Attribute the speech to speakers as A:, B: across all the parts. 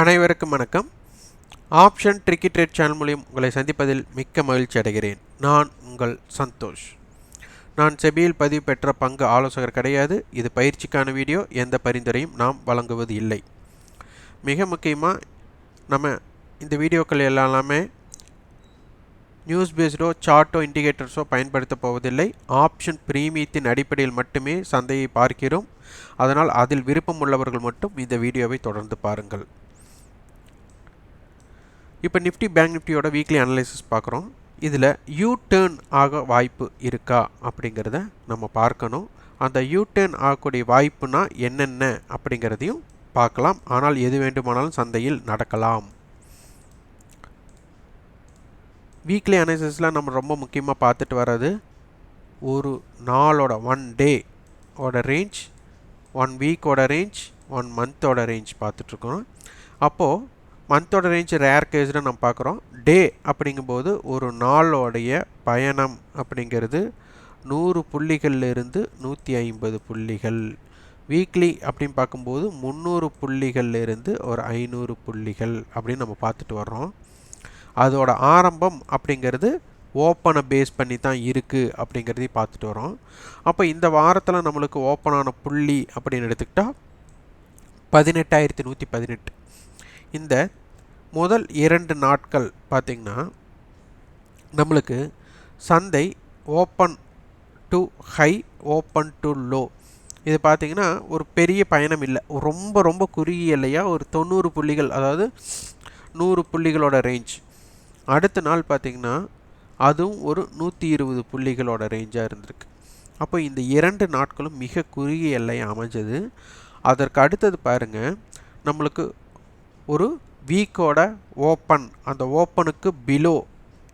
A: அனைவருக்கும் வணக்கம். Option tricky trade channel மூலம் உங்களை சந்திப்பதில் மிக்க மகிழ்ச்சி அடைகிறேன். நான் உங்கள் சந்தோஷ். நான் செபியில் பதிவு பெற்ற பங்கு ஆலோசகர் கிடையாது. இது பயிற்சிக்கான வீடியோ. எந்த பரிந்துரையும் நாம் வழங்குவது இல்லை. மிக முக்கியமாக நம்ம இந்த வீடியோக்கள் எல்லாமே நியூஸ் பேஸ்டோ சார்ட்டோ இண்டிகேட்டர்ஸோ பயன்படுத்த போவதில்லை. ஆப்ஷன் பிரீமியத்தின் அடிப்படையில் மட்டுமே சந்தையை பார்க்கிறோம். அதனால் அதில் விருப்பம் உள்ளவர்கள் மட்டும் இந்த வீடியோவை தொடர்ந்து பாருங்கள். இப்போ நிஃப்டி பேங்க் நிஃப்டியோட வீக்லி அனலைசிஸ் பார்க்குறோம். இதில் யூ டேர்ன் ஆக வாய்ப்பு இருக்கா அப்படிங்கிறத நம்ம பார்க்கணும். அந்த யூ டேர்ன் ஆகக்கூடிய வாய்ப்புனா என்னென்ன அப்படிங்கிறதையும் பார்க்கலாம். ஆனால் எது வேண்டுமானாலும் சந்தையில் நடக்கலாம். வீக்லி அனலைசிஸில் நம்ம ரொம்ப முக்கியமாக பார்த்துட்டு வர்றது ஒரு நாளோட 1 டே ஓட ரேஞ்ச், 1 வீக்கோட ரேஞ்ச், 1 மந்தோட ரேஞ்ச் பார்த்துட்ருக்கோம். அப்போது மந்தோட ரேஞ்ச் ரேர் கேஸில் நம்ம பார்க்குறோம். டே அப்படிங்கும்போது ஒரு நாளோடைய பயணம் அப்படிங்கிறது 100 புள்ளிகள்லேருந்து 150 புள்ளிகள். வீக்லி அப்படின்னு பார்க்கும்போது 300 புள்ளிகள்லேருந்து ஒரு 500 புள்ளிகள் அப்படின்னு நம்ம பார்த்துட்டு வர்றோம். அதோட ஆரம்பம் அப்படிங்கிறது ஓப்பனை பேஸ் பண்ணி தான் இருக்குது அப்படிங்கிறதையும் பார்த்துட்டு வரோம். அப்போ இந்த வாரத்தில் நம்மளுக்கு ஓப்பனான புள்ளி அப்படின்னு எடுத்துக்கிட்டால் 18,118. இந்த முதல் 2 நாட்கள் பார்த்திங்கன்னா நம்மளுக்கு சந்தை open to high, open to low, இது பார்த்திங்கன்னா ஒரு பெரிய பயணம் இல்லை. ரொம்ப ரொம்ப குறுகிய இல்லையா, ஒரு 90 புள்ளிகள், அதாவது 100 புள்ளிகளோட ரேஞ்ச். அடுத்த நாள் பார்த்திங்கன்னா அதுவும் ஒரு 120 புள்ளிகளோட ரேஞ்சாக இருந்திருக்கு. அப்போ இந்த 2 நாட்களும் மிக குறுகிய எல்லையை அமைஞ்சது. அதற்கு அடுத்தது பாருங்கள், நம்மளுக்கு ஒரு வீக்கோட ஓப்பன், அந்த ஓப்பனுக்கு பிலோ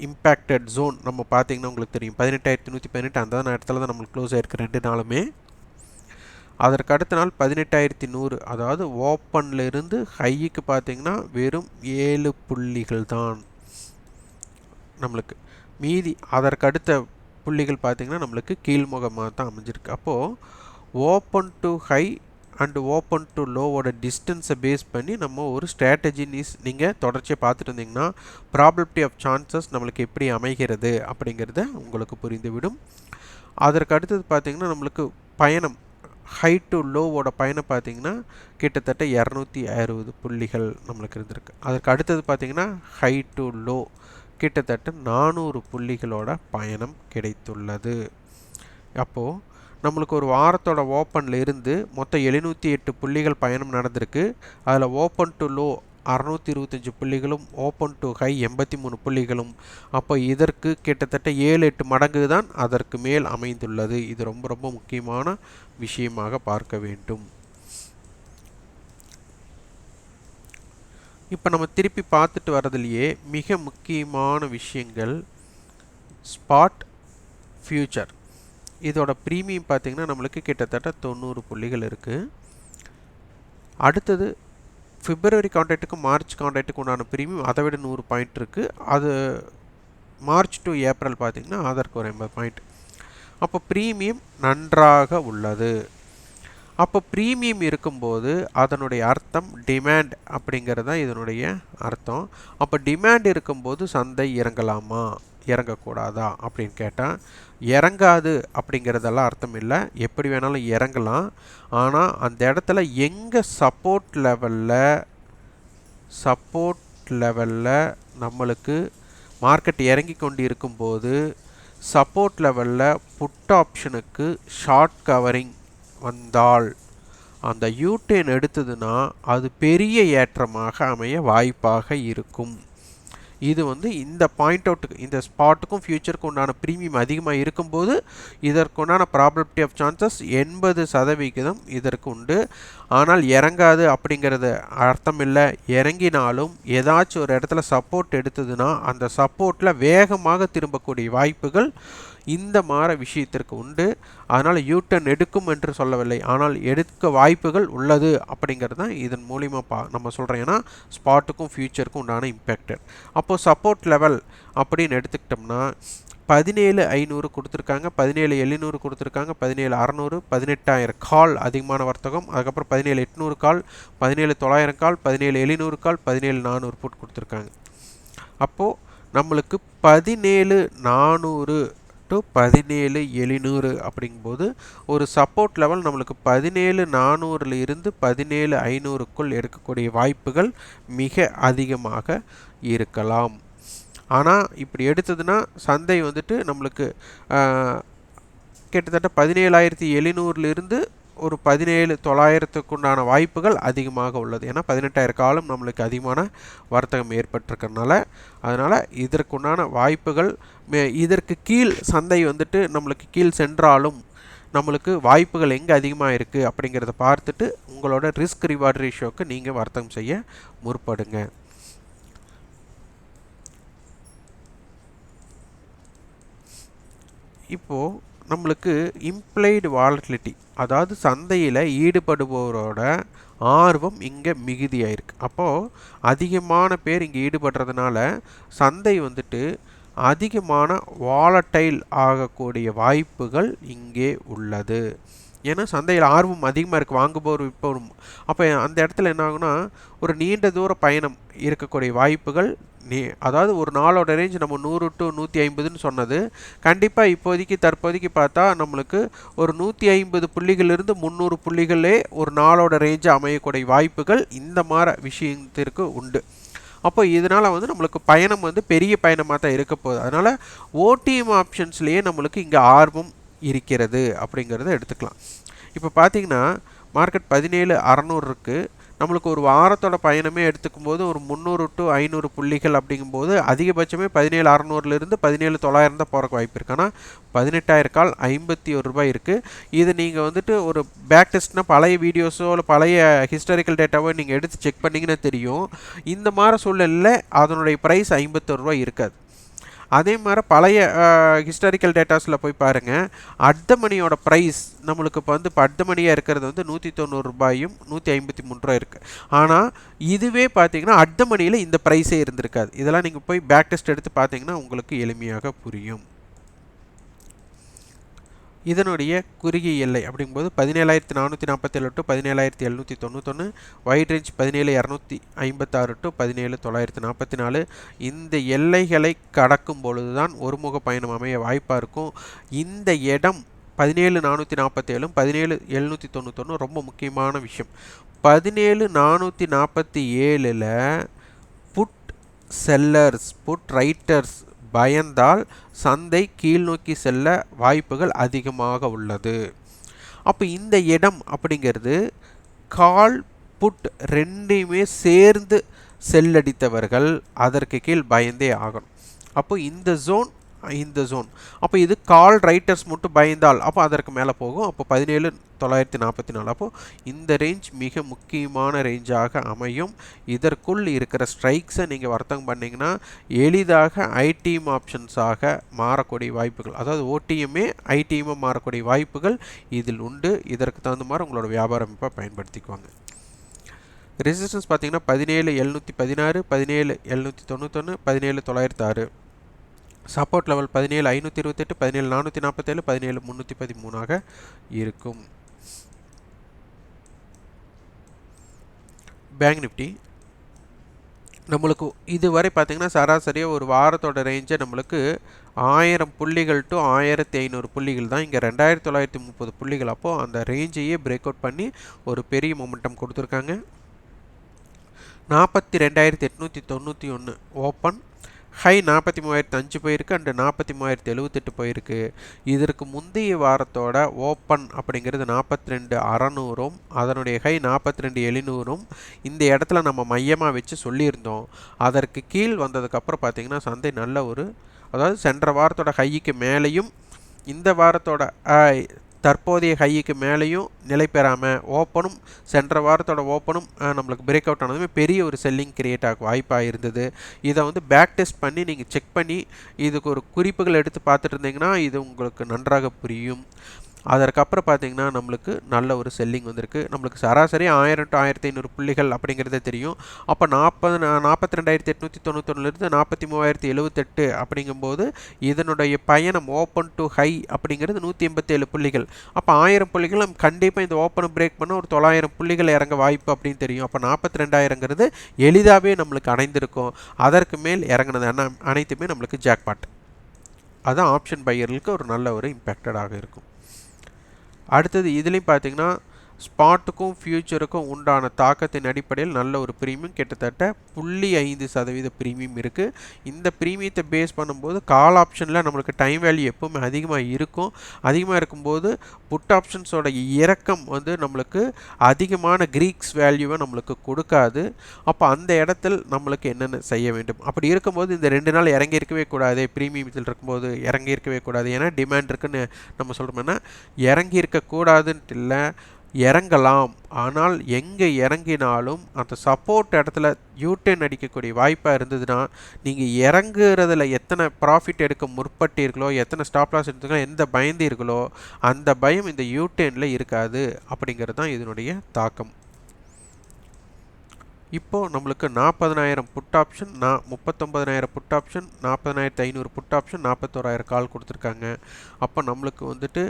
A: இம்பேக்டட் ஜோன் நம்ம பார்த்திங்கன்னா உங்களுக்கு தெரியும் 18,118. அந்த இடத்துல தான் நம்மளுக்கு க்ளோஸ் ஆகிருக்கு 2 நாளுமே. அதற்கு அடுத்த நாள் 18,100, அதாவது ஓப்பனில் இருந்து ஹைக்கு பார்த்திங்கன்னா வெறும் 7 புள்ளிகள் தான் நம்மளுக்கு. மீதி அதற்கு அடுத்த புள்ளிகள் பார்த்திங்கன்னா நம்மளுக்கு கீழ்முகமாக தான் அமைஞ்சிருக்கு. அப்போது open to high and open to லோவோட டிஸ்டன்ஸை பேஸ் பண்ணி நம்ம ஒரு ஸ்ட்ராட்டஜி நீங்கள் தொடர்ச்சியாக பார்த்துட்டு இருந்தீங்கன்னா ப்ராபபிலிட்டி ஆஃப் சான்சஸ் நம்மளுக்கு எப்படி அமைகிறது அப்படிங்கிறத உங்களுக்கு புரிந்துவிடும். அதற்கு அடுத்தது பார்த்திங்கன்னா நம்மளுக்கு பயணம் ஹை டு லோவோட பயணம் பார்த்திங்கன்னா கிட்டத்தட்ட 260 புள்ளிகள் நம்மளுக்கு இருந்திருக்கு. அதற்கு அடுத்தது பார்த்திங்கன்னா ஹை டு லோ கிட்டத்தட்ட 400 புள்ளிகளோட பயணம் கிடைத்துள்ளது. அப்போது நம்மளுக்கு ஒரு வாரத்தோட ஓப்பனில் இருந்து மொத்தம் 708 புள்ளிகள் பயணம் நடந்திருக்கு. அதில் ஓப்பன் டு லோ 625 புள்ளிகளும், ஓப்பன் டு ஹை 83 புள்ளிகளும். அப்போ இதற்கு கிட்டத்தட்ட 7-8 மடங்கு தான் அதற்கு மேல் அமைந்துள்ளது. இது ரொம்ப ரொம்ப முக்கியமான விஷயமாக பார்க்க வேண்டும். இப்போ நம்ம திருப்பி பார்த்துட்டு வரதுலையே மிக முக்கியமான விஷயங்கள் ஸ்பாட் ஃபியூச்சர். இதோட ப்ரீமியம் பார்த்திங்கன்னா நம்மளுக்கு கிட்டத்தட்ட 90 புள்ளிகள் இருக்குது. அடுத்தது பிப்ரவரி கான்ட்ராக்ட்டுக்கும் மார்ச் கான்ட்ராக்ட்டுக்கு உண்டான ப்ரீமியம் அதை விட 100 பாயிண்ட் இருக்குது. அது மார்ச் டு ஏப்ரல் பார்த்திங்கன்னா அதற்கு ஒரு 80 பாயிண்ட். அப்போ ப்ரீமியம் நன்றாக உள்ளது. அப்போ ப்ரீமியம் இருக்கும்போது அதனுடைய அர்த்தம் டிமாண்ட் அப்படிங்கிறது தான் இதனுடைய அர்த்தம். அப்போ டிமாண்ட் இருக்கும்போது சந்தை இறங்கலாமா இறங்கக்கூடாதா அப்படின்னு கேட்டால் இறங்காது அப்படிங்கிறதெல்லாம் அர்த்தம் இல்லை. எப்படி வேணாலும் இறங்கலாம். ஆனால் அந்த இடத்துல எங்கே சப்போர்ட் லெவலில் நம்மளுக்கு மார்க்கெட் இறங்கி கொண்டு இருக்கும்போது சப்போர்ட் லெவலில் புட் ஆப்ஷனுக்கு ஷார்ட் கவரிங் வந்தால் அந்த யூடேர்ன் எடுத்ததுன்னா அது பெரிய ஏற்றமாக அமைய வாய்ப்பாக இருக்கும். இது இந்த பாயிண்ட் அவுட்டுக்கு, இந்த ஸ்பாட்டுக்கும் ஃபியூச்சருக்கும் உண்டான ப்ரீமியம் அதிகமாக இருக்கும்போது இதற்குண்டான ப்ராபபிலிட்டி ஆஃப் சான்சஸ் 80% இதற்கு உண்டு. ஆனால் இறங்காது அப்படிங்கிறது அர்த்தம் இல்லை. இறங்கினாலும் ஏதாச்சும் ஒரு இடத்துல சப்போர்ட் எடுத்ததுன்னா அந்த சப்போர்ட்டில் வேகமாக திரும்பக்கூடிய வாய்ப்புகள் இந்த மாதிரி விஷயத்திற்கு உண்டு. அதனால் யூடர்ன் எடுக்கும் என்று சொல்லவில்லை, ஆனால் எடுக்க வாய்ப்புகள் உள்ளது அப்படிங்கிறது தான் இதன் மூலிமா நம்ம சொல்கிறோம். ஏன்னா ஸ்பாட்டுக்கும் ஃபியூச்சருக்கும் உண்டான இம்பேக்டட். அப்போது சப்போர்ட் லெவல் அப்படின்னு எடுத்துக்கிட்டோம்னா 17,500 கொடுத்துருக்காங்க, 17,700 கொடுத்துருக்காங்க, 17,600, 18,000 கால் அதிகமான வர்த்தகம். அதுக்கப்புறம் 17,800 கால், 17,900 கால், 17,700 கால், 17,400 புட் கொடுத்துருக்காங்க. அப்போது நம்மளுக்கு 17,400 டு 17,700 அப்படிங்கும்போது ஒரு சப்போர்ட் லெவல் நம்மளுக்கு 17,400 இருந்து 17,500க்குள் எடுக்கக்கூடிய வாய்ப்புகள் மிக அதிகமாக இருக்கலாம். ஆனால் இப்படி எடுத்ததுன்னா சந்தை வந்துட்டு நம்மளுக்கு கிட்டத்தட்ட 17,700 ஒரு 17,900க்குண்டான வாய்ப்புகள் அதிகமாக உள்ளது. ஏன்னா 18,000 காலம் நம்மளுக்கு அதிகமான வர்த்தகம் ஏற்பட்டிருக்கிறதுனால, அதனால் இதற்குண்டான வாய்ப்புகள் இதற்கு கீழ் சந்தை வந்துட்டு நம்மளுக்கு கீழ் சென்றாலும் நம்மளுக்கு வாய்ப்புகள் எங்கே அதிகமாக இருக்குது அப்படிங்கிறத பார்த்துட்டு உங்களோட ரிஸ்க் ரிவார்டு ரேஷியோவுக்கு நீங்கள் வர்த்தகம் செய்ய முற்படுங்க. இப்போது நம்மளுக்கு இம்ப்ளைடு வாலட்டிலிட்டி, அதாவது சந்தையில் ஈடுபடுபவரோட ஆர்வம் இங்கே மிகுதியாயிருக்கு. அப்போது அதிகமான பேர் இங்கே ஈடுபடுறதுனால சந்தை வந்துட்டு அதிகமான வாலட்டைல் ஆகக்கூடிய வாய்ப்புகள் இங்கே உள்ளது. ஏன்னா சந்தையில் ஆர்வம் அதிகமாக இருக்குது, வாங்குபவர் விற்பவரும். அப்போ அந்த இடத்துல என்ன ஆகுனா ஒரு நீண்ட தூர பயணம் இருக்கக்கூடிய வாய்ப்புகள் அதாவது ஒரு நாளோட ரேஞ்ச் நம்ம 100 to 150ன்னு சொன்னது கண்டிப்பாக தற்போதைக்கு பார்த்தா நம்மளுக்கு ஒரு 150 புள்ளிகளிலிருந்து 300 புள்ளிகளே ஒரு நாளோட ரேஞ்சு அமையக்கூடிய வாய்ப்புகள் இந்த மாதிரி விஷயத்திற்கு உண்டு. அப்போ இதனால் வந்து நம்மளுக்கு பயணம் வந்து பெரிய பயணமாக தான் இருக்க போகுது. அதனால் ஓடிஎம் ஆப்ஷன்ஸ்லேயே நம்மளுக்கு இங்கே ஆர்வம் இருக்கிறது அப்படிங்கிறத எடுத்துக்கலாம். இப்போ பார்த்தீங்கன்னா மார்க்கெட் 17,600 இருக்குது. நம்மளுக்கு ஒரு வாரத்தோட பயணமே எடுத்துக்கும் போது ஒரு 300 to 500 புள்ளிகள் அப்படிங்கும்போது அதிகபட்சமே 17,600 17,900 தான் போகிறக்கு வாய்ப்பு இருக்குது. ஆனால் 18,000 கால் 51 ரூபாய் இருக்குது. இது நீங்கள் வந்துட்டு ஒரு பேக் டெஸ்ட்னா பழைய வீடியோஸோ இல்லை பழைய ஹிஸ்டாரிக்கல் டேட்டாவோ நீங்கள் எடுத்து செக் பண்ணிங்கன்னா தெரியும். இந்த மாதிரி சூழ்நிலையில் அதனுடைய ப்ரைஸ் 51 ரூபாய் இருக்காது. அதே மாதிரி பழைய ஹிஸ்டாரிக்கல் டேட்டாஸில் போய் பாருங்கள், அட் மணியோட ப்ரைஸ் நம்மளுக்கு இப்போ வந்து இப்போ அட் மணியாக இருக்கிறது வந்து 190 ரூபாயும் 153 ரூபாய் இருக்குது. ஆனால் இதுவே பார்த்தீங்கன்னா அட் மணியில் இந்த ப்ரைஸே இருந்திருக்காது. இதெல்லாம் நீங்கள் போய் பேக் டெஸ்ட் எடுத்து பார்த்தீங்கன்னா உங்களுக்கு எளிமையாக புரியும். இதனுடைய குறுகிய எல்லை அப்படிங்கும்போது 17,447 டு 17,791, வைட் ரேஞ்ச் 17,256 டு 17,944. இந்த எல்லைகளை கடக்கும் பொழுது தான் ஒருமுக பயணம் அமைய வாய்ப்பாக இருக்கும். இந்த இடம் 17,447 17,791 ரொம்ப முக்கியமான விஷயம். 17,447 புட் செல்லர்ஸ் புட் ரைட்டர்ஸ் பயந்தால் சந்தை கீழ்நோக்கி செல்ல வாய்ப்புகள் அதிகமாக உள்ளது. அப்போ இந்த இடம் அப்படிங்கிறது கால் புட் ரெண்டையுமே சேர்ந்து செல்லடித்தவர்கள் அதற்கு கீழ் பயந்தே ஆகணும். அப்போ இந்த ஜோன் அப்போ இது கால் ரைட்டர்ஸ் மட்டும் பயந்தால் அப்போ அதற்கு மேலே போகும். அப்போ 17,944. அப்போது இந்த ரேஞ்ச் மிக முக்கியமான ரேஞ்சாக அமையும். இதற்குள் இருக்கிற ஸ்ட்ரைக்ஸை நீங்கள் வர்த்தகம் பண்ணிங்கன்னா எளிதாக ஐடிஎம் ஆப்ஷன்ஸாக மாறக்கூடிய வாய்ப்புகள், அதாவது ஓடிஎம்ஏ ஐடிஎம்மாக மாறக்கூடிய வாய்ப்புகள் இதில் உண்டு. இதற்கு தகுந்த மாதிரி உங்களோட வியாபார அமைப்பை பயன்படுத்திக்குவாங்க. ரெசிஸ்டன்ஸ் பார்த்தீங்கன்னா 17,716, 17,791, 17,906. சப்போர்ட் லெவல் 17,528, 17,447, 17,313 இருக்கும். பேங்க் நிஃப்டி நம்மளுக்கு இதுவரை பார்த்தீங்கன்னா சராசரியாக ஒரு வாரத்தோட ரேஞ்சை நம்மளுக்கு 1000 புள்ளிகள் டு 1500 புள்ளிகள் தான். இங்கே 2,930 புள்ளிகள். அப்போது அந்த ரேஞ்சையே பிரேக் அவுட் பண்ணி ஒரு பெரிய மொமெண்டம் கொடுத்துருக்காங்க. 42,891 ஓப்பன், ஹை 43,005 போயிருக்கு அண்டு 43,078 போயிருக்கு. இதற்கு முந்தைய வாரத்தோட ஓப்பன் அப்படிங்கிறது 42,600ம் அதனுடைய ஹை 42,700ம் இந்த இடத்துல நம்ம மையமாக வச்சு சொல்லியிருந்தோம். அதற்கு கீழ் வந்ததுக்கப்புறம் பார்த்திங்கன்னா சந்தை நல்ல ஒரு, அதாவது சென்ற வாரத்தோட ஹைக்கு மேலேயும் இந்த வாரத்தோட தற்போதைய ஹைக்கு மேலேயும் நிலை பெறாமல் ஓப்பனும் சென்ற வாரத்தோட ஓப்பனும் நம்மளுக்கு பிரேக் அவுட் ஆனதுமே பெரிய ஒரு செல்லிங் கிரியேட் ஆக வாய்ப்பாக இருந்தது. இதை வந்து பேக் டெஸ்ட் பண்ணி நீங்கள் செக் பண்ணி இதுக்கு ஒரு குறிப்புகள் எடுத்து பார்த்துட்டு இருந்தீங்கன்னா இது உங்களுக்கு நன்றாக புரியும். அதற்கப்புறம் பார்த்தீங்கன்னா நம்மளுக்கு நல்ல ஒரு செல்லிங் வந்திருக்கு. நம்மளுக்கு சராசரி 1000 to 1500 புள்ளிகள் அப்படிங்கிறதே தெரியும். அப்போ 42,891லிருந்து 43,078 அப்படிங்கும்போது இதனுடைய பயணம் ஓப்பன் டு ஹை அப்படிங்கிறது 187 புள்ளிகள். அப்போ 1000 புள்ளிகள் நம்ம கண்டிப்பாக இந்த ஓப்பனை பிரேக் பண்ண ஒரு 900 புள்ளிகள் இறங்க வாய்ப்பு அப்படின்னு தெரியும். அப்போ 42,000ங்கிறது எளிதாகவே நம்மளுக்கு அடைந்திருக்கும். அதற்கு மேல் இறங்கினது அனைத்துமே நம்மளுக்கு ஜாக்பாட். அதுதான் ஆப்ஷன் பையர்களுக்கு ஒரு நல்ல ஒரு இம்பேக்டடாக இருக்கும். அடுத்தது இதுலேயும் பார்த்தீங்கன்னா ஸ்பாட்டுக்கும் ஃபியூச்சருக்கும் உண்டான தாக்கத்தின் அடிப்படையில் நல்ல ஒரு ப்ரீமியம் கிட்டத்தட்ட 0.5% ப்ரீமியம் இருக்குது. இந்த ப்ரீமியத்தை பேஸ் பண்ணும்போது கால் ஆப்ஷனில் நம்மளுக்கு டைம் வேல்யூ எப்போவுமே அதிகமாக இருக்கும். அதிகமாக இருக்கும்போது புட் ஆப்ஷன்ஸோட இறக்கம் வந்து நம்மளுக்கு அதிகமான கிரீக்ஸ் வேல்யூவை நம்மளுக்கு கொடுக்காது. அப்போ அந்த இடத்தில் நம்மளுக்கு என்னென்ன செய்ய வேண்டும்? அப்படி இருக்கும்போது இந்த 2 நாள் இறங்கி இருக்கவே கூடாது. ப்ரீமியத்தில் இருக்கும்போது இறங்கி இருக்கவே கூடாது. ஏன்னா டிமாண்ட் இருக்குன்னு நம்ம சொல்கிறோம்னா இறங்கி இருக்கக்கூடாதுன்ட்டு இல்லை, இறங்கலாம். ஆனால் எங்கே இறங்கினாலும் அந்த சப்போர்ட் இடத்துல யூடர்ன் அடிக்கக்கூடிய வாய்ப்பாக இருந்ததுன்னா நீங்கள் இறங்குறதுல எத்தனை ப்ராஃபிட் எடுக்க முற்பட்டீர்களோ, எத்தனை ஸ்டாப் லாஸ் எடுத்தீங்களோ, எந்த பயந்தீர்களோ அந்த பயம் இந்த யூடர்னில் இருக்காது. அப்படிங்கிறது தான் இதனுடைய தாக்கம். இப்போது நம்மளுக்கு 40,000 put option, 39,000 put option, 40,500 put option, 41,000 call கொடுத்துருக்காங்க. அப்போ நம்மளுக்கு வந்துட்டு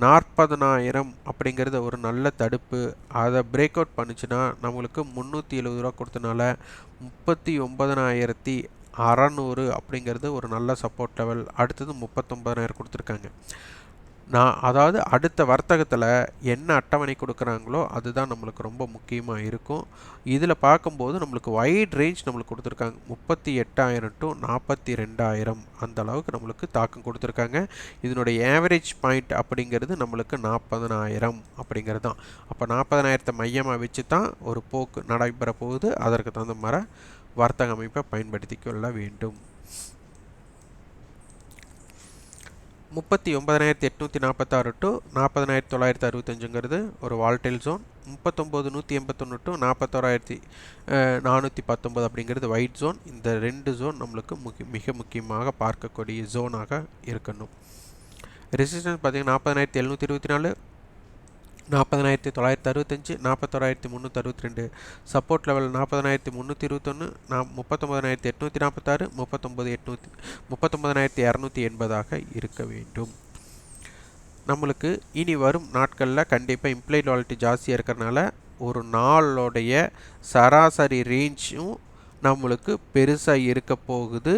A: 40,000 அப்படிங்கிறது ஒரு நல்ல தடுப்பு. அதை பிரேக் அவுட் பண்ணிச்சுன்னா நம்மளுக்கு 370 ரூபா கொடுத்தனால 39,600 அப்படிங்கிறது ஒரு நல்ல சப்போர்ட் லெவல். அடுத்தது 39,000 கொடுத்துருக்காங்க. அதாவது அடுத்த வர்த்தகத்தில் என்ன அட்டவணை கொடுக்குறாங்களோ அதுதான் நம்மளுக்கு ரொம்ப முக்கியமாக இருக்கும். இதில் பார்க்கும்போது நம்மளுக்கு வைட் ரேஞ்ச் நம்மளுக்கு கொடுத்துருக்காங்க. 38,000 to 42,000 அந்த அளவுக்கு நம்மளுக்கு தாக்கம் கொடுத்துருக்காங்க. இதனுடைய ஆவரேஜ் பாயிண்ட் அப்படிங்கிறது நம்மளுக்கு 40,000 அப்படிங்கிறது தான். அப்போ 40,000 மையமாக வச்சு தான் ஒரு போக்கு நடைபெற போகுது. அதற்கு தகுந்த மாதிரி வர்த்தக அமைப்பை பயன்படுத்தி கொள்ள வேண்டும். 39,846 to 40,965ங்கிறது ஒரு வால்டைல் ஜோன். 39,181 to 41,419 அப்படிங்கிறது ஒயிட் ஜோன். இந்த 2 ஜோன் நம்மளுக்கு மிக முக்கியமாக பார்க்கக்கூடிய ஜோனாக இருக்கணும். ரெசிஸ்டன்ஸ் பார்த்தீங்கன்னா 40,724, 40,965, 41,362. சப்போர்ட் லெவல் 40,321, 39,846, 39,280 இருக்க வேண்டும். நம்மளுக்கு இனி வரும் நாட்களில் கண்டிப்பாக இம்ப்ளைட் வாலிட்டி ஜாஸ்தியாக இருக்கிறனால ஒரு நாளோடைய சராசரி ரேஞ்சும் நம்மளுக்கு பெருசாக இருக்க போகுது.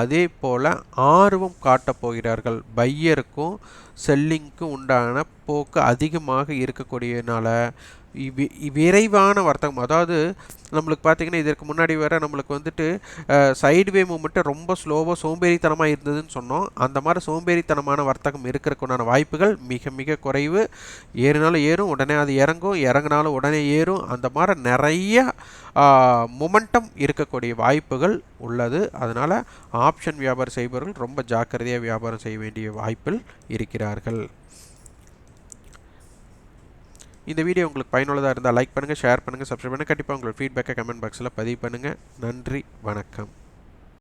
A: அதே போல் ஆர்வம் காட்டப் போகிறார்கள். பையருக்கும் செல்லிங்க்கும் உண்டான போக்கு அதிகமாக இருக்கக்கூடியனால விரைவான வர்த்தகம், அதாவது நம்மளுக்கு பார்த்திங்கன்னா இதற்கு முன்னாடி வேறு நம்மளுக்கு வந்துட்டு சைடுவே மூமெண்ட்டு ரொம்ப ஸ்லோவாக சோம்பேறித்தனமாக இருந்ததுன்னு சொன்னோம். அந்த மாதிரி சோம்பேறித்தனமான வர்த்தகம் இருக்கிறதுக்குண்டான வாய்ப்புகள் மிக மிக குறைவு. ஏறினாலும் ஏறும், உடனே அது இறங்கும், இறங்கினாலும் உடனே ஏறும். அந்த மாதிரி நிறைய மொமெண்டம் இருக்கக்கூடிய வாய்ப்புகள் உள்ளது. அதனால் ஆப்ஷன் வியாபாரம் செய்பவர்கள் ரொம்ப ஜாக்கிரதையாக வியாபாரம் செய்ய வேண்டிய வாய்ப்பில் இருக்கிறார்கள். இந்த வீடியோ உங்களுக்கு பயனுள்ளதாக இருந்தால் லைக் பண்ணுங்கள், ஷேர் பண்ணுங்கள், சப்ஸ்கிரைப் பண்ணுங்கள். கண்டிப்பாக உங்களோட ஃபீட்பேக்கை கமெண்ட் பாக்ஸில் பதிவு பண்ணுங்கள். நன்றி, வணக்கம்.